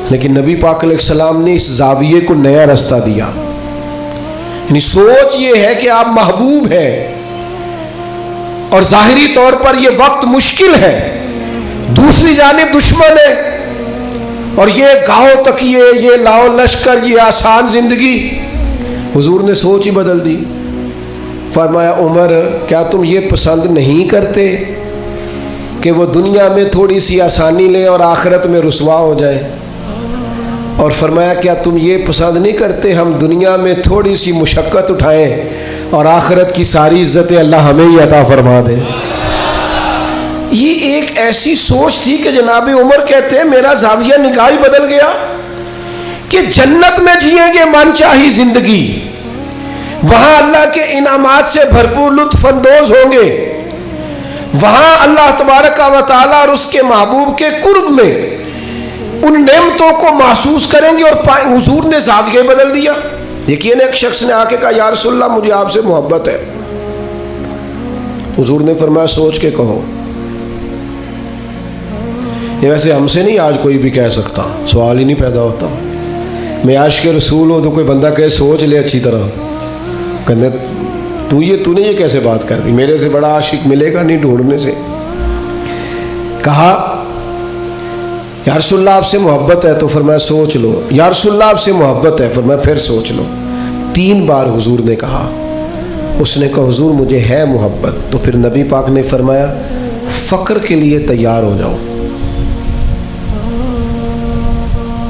لیکن نبی پاک علیہ السلام نے اس زاویے کو نیا رستہ دیا۔ یعنی سوچ یہ ہے کہ آپ محبوب ہیں اور ظاہری طور پر یہ وقت مشکل ہے، دوسری جانب دشمن ہے، اور یہ گاؤں تک یہ لاؤ لشکر، یہ آسان زندگی۔ حضور نے سوچ ہی بدل دی، فرمایا عمر کیا تم یہ پسند نہیں کرتے کہ وہ دنیا میں تھوڑی سی آسانی لیں اور آخرت میں رسوا ہو جائیں؟ اور فرمایا کیا تم یہ پسند نہیں کرتے ہم دنیا میں تھوڑی سی مشقت اٹھائیں اور آخرت کی ساری عزتیں اللہ ہمیں ہی عطا فرما دے؟ یہ ایک ایسی سوچ تھی کہ جناب عمر کہتے ہیں میرا زاویہ نگاہ بدل گیا کہ جنت میں جئیں گے من چاہی زندگی، وہاں اللہ کے انعامات سے بھرپور لطف اندوز ہوں گے، وہاں اللہ تبارک و تعالیٰ اور اس کے محبوب کے قرب میں ان نعمتوں کو محسوس کریں گے۔ اور حضور نے زاویہ بدل دیا۔ دیکھیے نا، ایک شخص نے آ کے کہا یا رسول اللہ مجھے آپ سے محبت ہے، حضور نے فرمایا سوچ کے کہو۔ یہ ویسے ہم سے نہیں آج کوئی بھی کہہ سکتا، سوال ہی نہیں پیدا ہوتا۔ میں عاشق رسول ہوں تو کوئی بندہ کہے سوچ لے اچھی طرح، کہنے تو نے یہ کیسے بات کر دی، میرے سے بڑا عاشق ملے گا نہیں ڈھونڈنے سے۔ کہا یا رسول اللہ آپ سے محبت ہے، تو فرمایا سوچ لو۔ یا رسول اللہ آپ سے محبت ہے، فرمایا پھر سوچ لو۔ 3 بار حضور نے کہا۔ اس نے کہا حضور مجھے ہے محبت، تو پھر نبی پاک نے فرمایا فقر کے لیے تیار ہو جاؤ،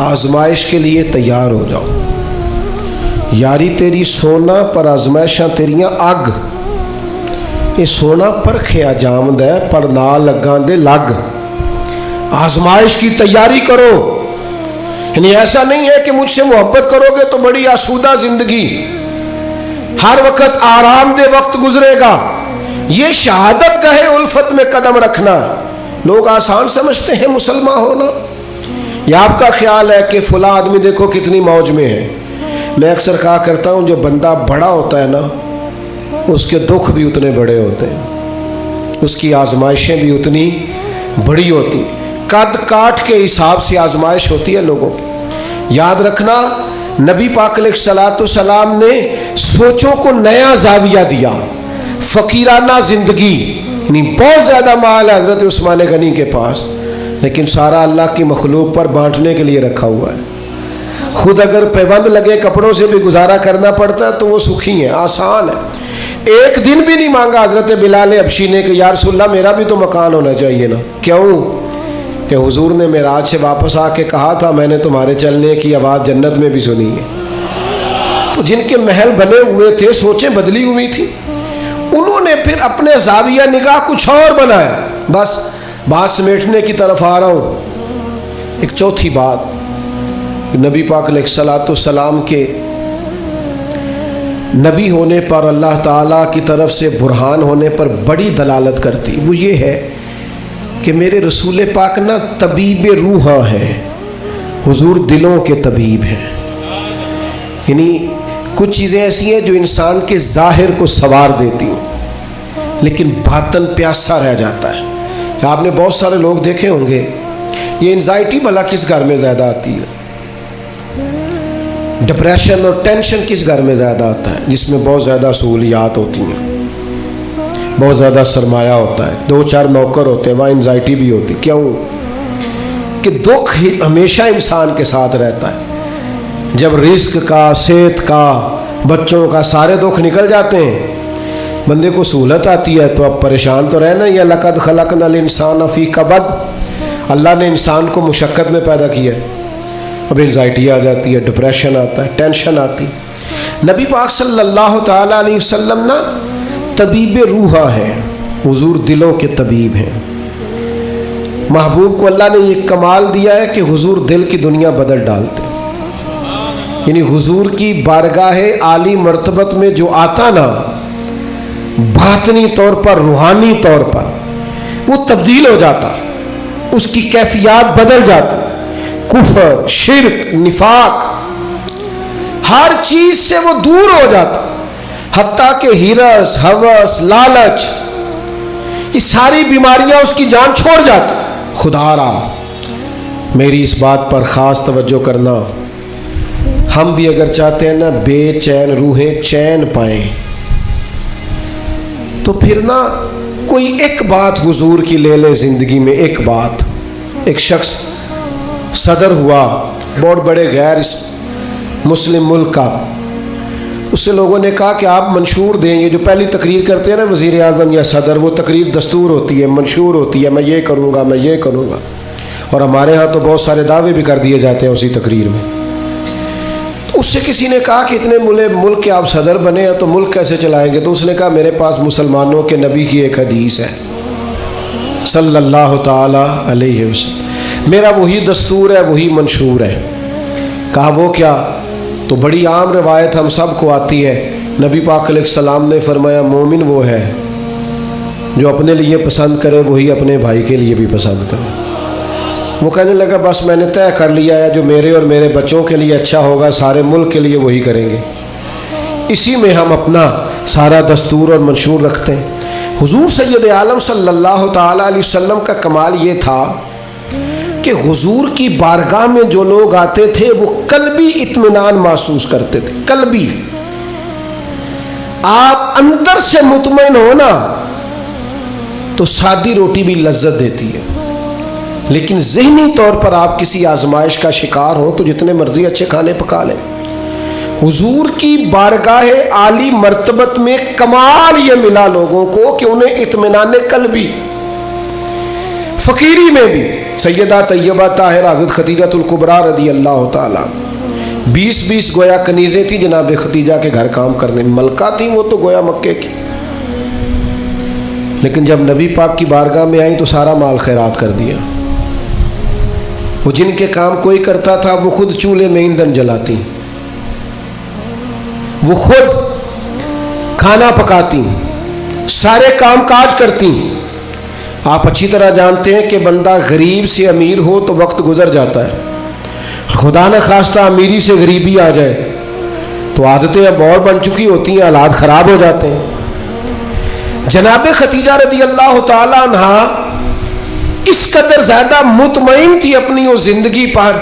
آزمائش کے لیے تیار ہو جاؤ۔ یاری تیری سونا پر آزمائشاں تیریاں اگ، یہ سونا پرکھیا جامد ہے پر نہ لگاں دے لگ۔ آزمائش کی تیاری کرو، یعنی ایسا نہیں ہے کہ مجھ سے محبت کرو گے تو بڑی آسودہ زندگی، ہر وقت آرام دہ وقت گزرے گا۔ یہ شہادت گاہ الفت میں قدم رکھنا لوگ آسان سمجھتے ہیں مسلمان ہونا۔ یا آپ کا خیال ہے کہ فلاں آدمی دیکھو کتنی موج میں ہے۔ میں اکثر کہا کرتا ہوں جو بندہ بڑا ہوتا ہے نا اس کے دکھ بھی اتنے بڑے ہوتے ہیں، اس کی آزمائشیں بھی اتنی بڑی ہوتی۔ قد کاٹ کے حساب سے آزمائش ہوتی ہے لوگوں کی۔ یاد رکھنا نبی پاک علیہ الصلوۃ والسلام نے سوچوں کو نیا زاویہ دیا، فقیرانہ زندگی، یعنی بہت زیادہ مال ہے حضرت عثمان غنی کے پاس، لیکن سارا اللہ کی مخلوق پر بانٹنے کے لیے رکھا ہوا ہے۔ خود اگر پیوند لگے کپڑوں سے بھی گزارا کرنا پڑتا ہے تو وہ سکھی ہیں، آسان ہے۔ ایک دن بھی نہیں مانگا حضرت بلال حبشی نے کہ یا رسول اللہ میرا بھی تو مکان ہونا چاہیے نا۔ کیوں؟ کہ حضور نے معراج سے واپس آ کے کہا تھا میں نے تمہارے چلنے کی آواز جنت میں بھی سنی ہے۔ تو جن کے محل بنے ہوئے تھے سوچیں بدلی ہوئی تھی، انہوں نے پھر اپنے زاویہ نگاہ کچھ اور بنایا۔ بس بات سمیٹنے کی طرف آ رہا ہوں۔ ایک چوتھی بات نبی پاک علیہ الصلوۃ والسلام کے نبی ہونے پر، اللہ تعالیٰ کی طرف سے برہان ہونے پر بڑی دلالت کرتی، وہ یہ ہے کہ میرے رسول پاک نہ طبیب روحاں ہیں، حضور دلوں کے طبیب ہیں۔ یعنی کچھ چیزیں ایسی ہیں جو انسان کے ظاہر کو سنوار دیتی ہیں لیکن باطن پیاسا رہ جاتا ہے۔ آپ نے بہت سارے لوگ دیکھے ہوں گے، یہ انزائٹی بھلا کس گھر میں زیادہ آتی ہے، ڈپریشن اور ٹینشن کس گھر میں زیادہ آتا ہے، جس میں بہت زیادہ سہولیات ہوتی ہیں، بہت زیادہ سرمایہ ہوتا ہے، 2-4 نوکر ہوتے ہیں، وہاں انزائٹی بھی ہوتی۔ کیوں؟ کہ دکھ ہمیشہ انسان کے ساتھ رہتا ہے۔ جب رزق کا، صحت کا، بچوں کا سارے دکھ نکل جاتے ہیں، بندے کو سہولت آتی ہے تو اب پریشان تو رہنا ہی ہے۔ لقد خلقنا الانسان فی کبد، اللہ نے انسان کو مشقت میں پیدا کیا ہے، اب انزائٹی آ جاتی ہے، ڈپریشن آتا ہے، ٹینشن آتی۔ نبی پاک صلی اللہ تعالیٰ علیہ وسلم نا طبیب روحاں ہیں، حضور دلوں کے طبیب ہیں۔ محبوب کو اللہ نے یہ کمال دیا ہے کہ حضور دل کی دنیا بدل ڈالتے، یعنی حضور کی بارگاہ عالی مرتبت میں جو آتا نا، باطنی طور پر، روحانی طور پر وہ تبدیل ہو جاتا، اس کی کیفیات بدل جاتی، کفر، شرک، نفاق، ہر چیز سے وہ دور ہو جاتا، حتیٰ کہ ہرس، ہوس، لالچ، یہ ساری بیماریاں اس کی جان چھوڑ جاتی۔ خدا را میری اس بات پر خاص توجہ کرنا، ہم بھی اگر چاہتے ہیں نا بے چین روحیں چین پائیں تو پھر نا کوئی ایک بات حضور کی لے لیں زندگی میں، ایک بات۔ ایک شخص صدر ہوا بہت بڑے غیر مسلم ملک کا، اس سے لوگوں نے کہا کہ آپ منشور دیں، یہ جو پہلی تقریر کرتے ہیں نا وزیر اعظم یا صدر، وہ تقریر دستور ہوتی ہے، منشور ہوتی ہے، میں یہ کروں گا، میں یہ کروں گا، اور ہمارے ہاں تو بہت سارے دعوے بھی کر دیے جاتے ہیں اسی تقریر میں۔ تو اس سے کسی نے کہا کہ اتنے ملک کے آپ صدر بنے ہیں تو ملک کیسے چلائیں گے؟ تو اس نے کہا میرے پاس مسلمانوں کے نبی کی ایک حدیث ہے صلی اللہ تعالی علیہ وسلم، میرا وہی دستور ہے، وہی منشور ہے۔ کہا وہ کیا؟ تو بڑی عام روایت ہم سب کو آتی ہے، نبی پاک علیہ السلام نے فرمایا مومن وہ ہے جو اپنے لیے پسند کرے وہی اپنے بھائی کے لیے بھی پسند کرے۔ وہ کہنے لگا بس میں نے طے کر لیا ہے، جو میرے اور میرے بچوں کے لیے اچھا ہوگا سارے ملک کے لیے وہی کریں گے، اسی میں ہم اپنا سارا دستور اور منشور رکھتے ہیں۔ حضور سید عالم صلی اللہ تعالیٰ علیہ وسلم کا کمال یہ تھا کہ حضور کی بارگاہ میں جو لوگ آتے تھے وہ قلبی اطمینان محسوس کرتے تھے، قلبی۔ آپ اندر سے مطمئن ہونا تو سادی روٹی بھی لذت دیتی ہے، لیکن ذہنی طور پر آپ کسی آزمائش کا شکار ہو تو جتنے مرضی اچھے کھانے پکا لیں۔ حضور کی بارگاہ عالی مرتبت میں کمال یہ ملا لوگوں کو کہ انہیں اطمینان قلبی، فقیری میں بھی۔ سیدہ طیبہ طاہرہ حضرت خدیجہ الکبریٰ رضی اللہ تعالیٰ 20 گویا کنیزیں تھی جناب خدیجہ کے گھر کام کرنے، ملکہ تھیں وہ تو گویا مکے کی، لیکن جب نبی پاک کی بارگاہ میں آئیں تو سارا مال خیرات کر دیا۔ وہ جن کے کام کوئی کرتا تھا وہ خود چولہے میں ایندھن جلاتی، وہ خود کھانا پکاتی، سارے کام کاج کرتی۔ آپ اچھی طرح جانتے ہیں کہ بندہ غریب سے امیر ہو تو وقت گزر جاتا ہے، خدا نہ خواستہ امیری سے غریبی آ جائے تو عادتیں اب اور بن چکی ہوتی ہیں، حالات خراب ہو جاتے ہیں۔ جناب خدیجہ رضی اللہ تعالیٰ عنہ اس قدر زیادہ مطمئن تھی اپنی وہ زندگی پر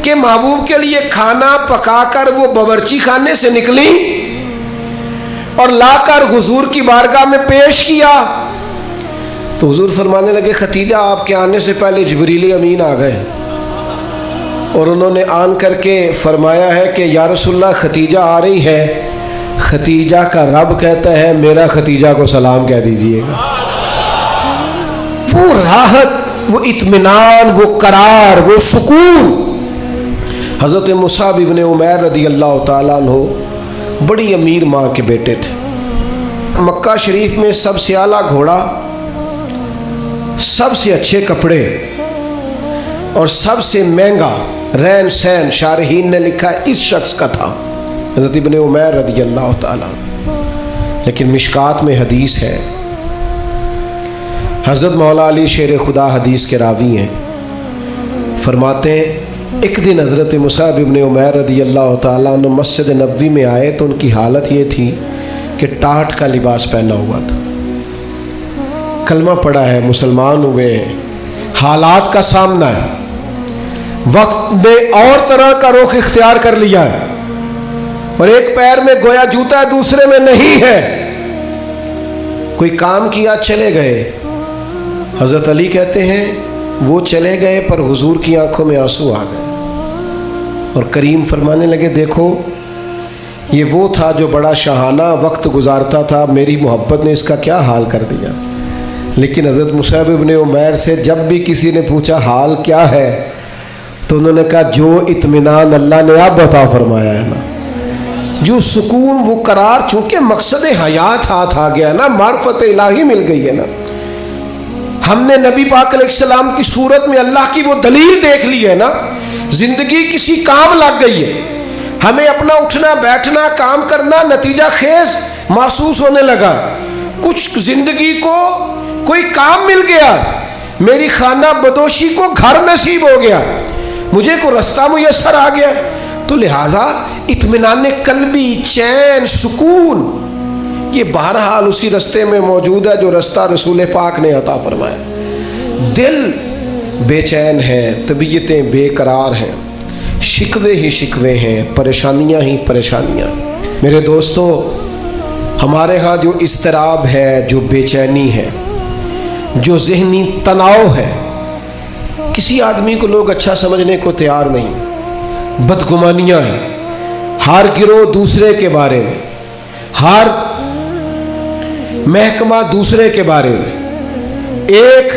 کہ محبوب کے لیے کھانا پکا کر وہ باورچی خانے سے نکلی اور لا کر حضور کی بارگاہ میں پیش کیا تو حضور فرمانے لگے ختیجہ آپ کے آنے سے پہلے جبریل امین آ گئے اور انہوں نے آن کر کے فرمایا ہے کہ یا رسول اللہ ختیجہ آ رہی ہے، ختیجہ کا رب کہتا ہے میرا ختیجہ کو سلام کہہ دیجئے گا۔ وہ راحت، وہ اطمینان، وہ قرار، وہ سکون۔ حضرت مصعب ابن عمیر رضی اللہ تعالیٰ عنہ بڑی امیر ماں کے بیٹے تھے۔ مکہ شریف میں سب سے اعلیٰ گھوڑا، سب سے اچھے کپڑے اور سب سے مہنگا رہن سہن شارحین نے لکھا اس شخص کا تھا، حضرت ابن عمیر رضی اللہ تعالیٰ۔ لیکن مشکات میں حدیث ہے، حضرت مولا علی شیر خدا حدیث کے راوی ہیں، فرماتے ہیں ایک دن حضرت مصعب ابن عمیر رضی اللہ تعالیٰ عنہ مسجد نبوی میں آئے تو ان کی حالت یہ تھی کہ ٹاٹ کا لباس پہنا ہوا تھا، کلمہ پڑھا ہے، مسلمان ہوئے ہیں، حالات کا سامنا ہے، وقت میں اور طرح کا رخ اختیار کر لیا ہے اور ایک پیر میں گویا جوتا ہے دوسرے میں نہیں ہے، کوئی کام کیا چلے گئے۔ حضرت علی کہتے ہیں وہ چلے گئے پر حضور کی آنکھوں میں آنسو آ گئے اور کریم فرمانے لگے دیکھو یہ وہ تھا جو بڑا شاہانہ وقت گزارتا تھا، میری محبت نے اس کا کیا حال کر دیا۔ لیکن حضرت مصعب ابن عمیر سے جب بھی کسی نے پوچھا حال کیا ہے تو انہوں نے کہا جو اطمینان اللہ نے اب عطا فرمایا ہے نا، جو سکون، وہ قرار، چونکہ مقصد حیات ہاتھ آ گیا نا، معرفت الہی مل گئی ہے نا، ہم نے نبی پاک علیہ السلام کی صورت میں اللہ کی وہ دلیل دیکھ لی ہے نا، زندگی کسی کام لگ گئی ہے، ہمیں اپنا اٹھنا بیٹھنا کام کرنا نتیجہ خیز محسوس ہونے لگا، کچھ زندگی کو کوئی کام مل گیا، میری خانہ بدوشی کو گھر نصیب ہو گیا، مجھے کو رستہ میسر آ گیا، تو لہٰذا اطمینان قلبی، چین، سکون یہ بہرحال اسی رستے میں موجود ہے جو رستہ رسول پاک نے عطا فرمایا۔ دل بے چین ہے، طبیعتیں بے قرار ہیں، شکوے ہی شکوے ہیں، پریشانیاں ہی پریشانیاں۔ میرے دوستو، ہمارے ہاں جو اضطراب ہے، جو بے چینی ہے، جو ذہنی تناؤ ہے، کسی آدمی کو لوگ اچھا سمجھنے کو تیار نہیں، بدگمانیاں ہیں، ہر گروہ دوسرے کے بارے میں، ہر محکمہ دوسرے کے بارے میں، ایک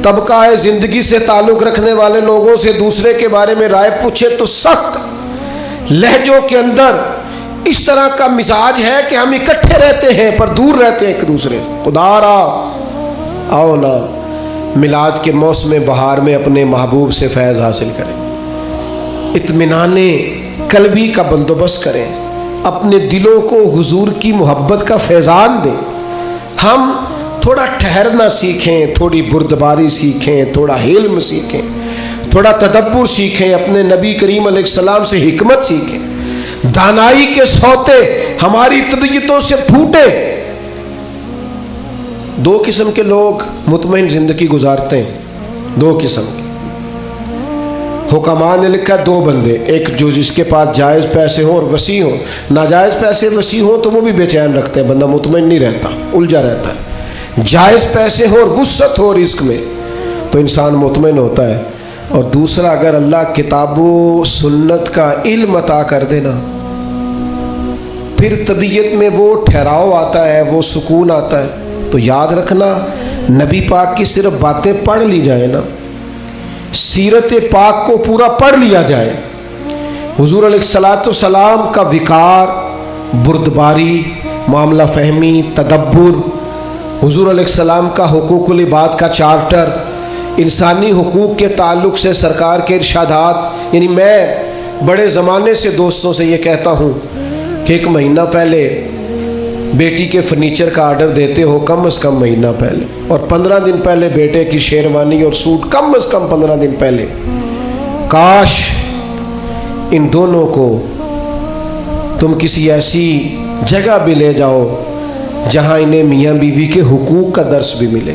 طبقہ زندگی سے تعلق رکھنے والے لوگوں سے دوسرے کے بارے میں رائے پوچھے تو سخت لہجوں کے اندر اس طرح کا مزاج ہے کہ ہم اکٹھے رہتے ہیں پر دور رہتے ہیں ایک دوسرے۔ خدا را آؤ نا میلاد کے موسم بہار میں اپنے محبوب سے فیض حاصل کریں، اطمینان قلبی کا بندوبست کریں، اپنے دلوں کو حضور کی محبت کا فیضان دیں۔ ہم تھوڑا ٹھہرنا سیکھیں، تھوڑی بردباری سیکھیں، تھوڑا حلم سیکھیں، تھوڑا تدبر سیکھیں، اپنے نبی کریم علیہ السلام سے حکمت سیکھیں، دانائی کے سوتے ہماری طبیعتوں سے پھوٹے۔ دو قسم کے لوگ مطمئن زندگی گزارتے ہیں، دو قسم کے حکماء نے لکھا دو بندے، ایک جو جس کے پاس جائز پیسے ہوں اور وسیع ہوں، ناجائز پیسے وسیع ہوں تو وہ بھی بے چین رکھتے ہیں، بندہ مطمئن نہیں رہتا، الجھا رہتا ہے، جائز پیسے ہو اور وسعت ہو رزق میں تو انسان مطمئن ہوتا ہے۔ اور دوسرا اگر اللہ کتاب و سنت کا علم عطا کر دینا پھر طبیعت میں وہ ٹھہراؤ آتا ہے، وہ سکون آتا ہے۔ تو یاد رکھنا نبی پاک کی صرف باتیں پڑھ لی جائیں نا، سیرت پاک کو پورا پڑھ لیا جائے، حضور علیہ السلام کا وقار، بردباری، معاملہ فہمی، تدبر، حضور علیہ السلام کا حقوق العباد کا چارٹر، انسانی حقوق کے تعلق سے سرکار کے ارشادات۔ یعنی میں بڑے زمانے سے دوستوں سے یہ کہتا ہوں کہ ایک مہینہ پہلے بیٹی کے فرنیچر کا آرڈر دیتے ہو کم از کم مہینہ پہلے، اور 15 دن پہلے بیٹے کی شیروانی اور سوٹ کم از کم 15 دن پہلے۔ کاش ان دونوں کو تم کسی ایسی جگہ بھی لے جاؤ جہاں انہیں میاں بیوی کے حقوق کا درس بھی ملے۔